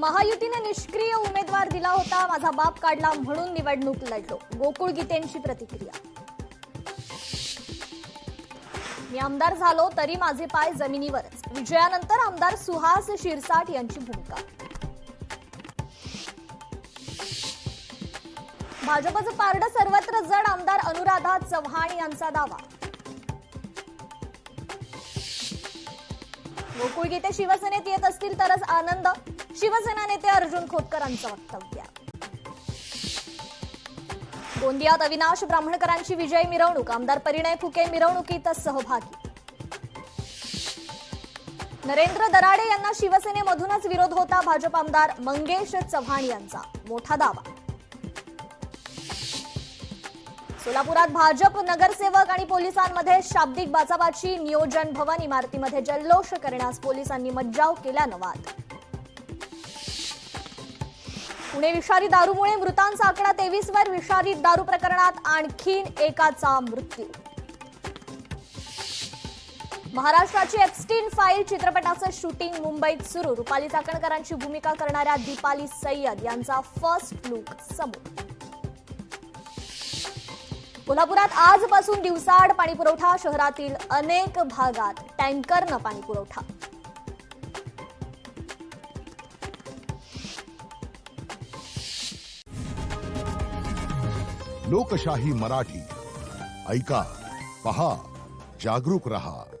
महायुतीने निष्क्रिय उमेदवार दिला होता, माझा बाप काढला म्हणून निवडणूक लढलो. गोकुळ गीतेंची प्रतिक्रिया. मी आमदार झालो तरी माझे पाय जमिनीवरच. विजयानंतर आमदार सुहास शिरसाट यांची भूमिका. भाजपचं पारडं सर्वत्र जड, आमदार अनुराधा चव्हाण यांचा दावा. गोकुळ गीते शिवसेनेत येत असतील तरच आनंद, शिवसेना नेते अर्जुन खोतकरांचं वक्तव्य. गोंदियात अविनाश ब्राह्मणकरांची विजय मिरवणूक, आमदार परिणय फुके मिरवणुकीत सहभागी. नरेंद्र दराडे यांना शिवसेनेमधूनच विरोध होता, भाजप आमदार मंगेश चव्हाण यांचा मोठा दावा. सोलापुरात भाजप नगरसेवक आणि पोलिसांमध्ये शाब्दिक बाचाबाची, नियोजन भवन इमारतीमध्ये जल्लोष करण्यास पोलिसांनी मज्जाव केल्यानं वाद. पुणे विषारी दारूमुळे मृतांचा आकडा 23 वर, विषारी दारू प्रकरणात आणखीन एकाचा मृत्यू. महाराष्ट्राची एप्स्टीन फाईल चित्रपटाचं शूटिंग मुंबईत सुरू, रुपाली चाकणकरांची भूमिका करणाऱ्या दीपाली सय्यद यांचा फर्स्ट लुक समोर. कोल्हापुरात आजपासून दिवसाआड पाणीपुरवठा, शहरातील अनेक भागात टँकरनं पाणीपुरवठा. लोकशाही मराठी ऐका, पहा, जागरूक रहा.